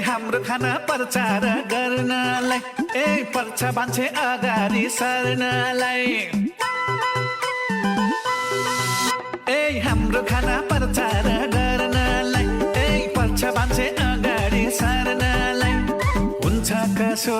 हाम्रो खाना प्रचार गर्नलाई पर्छ मान्छे अगाडि सर्नलाई हाम्रो खाना प्रचार गर्नलाई पर्छ मान्छे अगाडि सर्नलाई हुन्छ कसो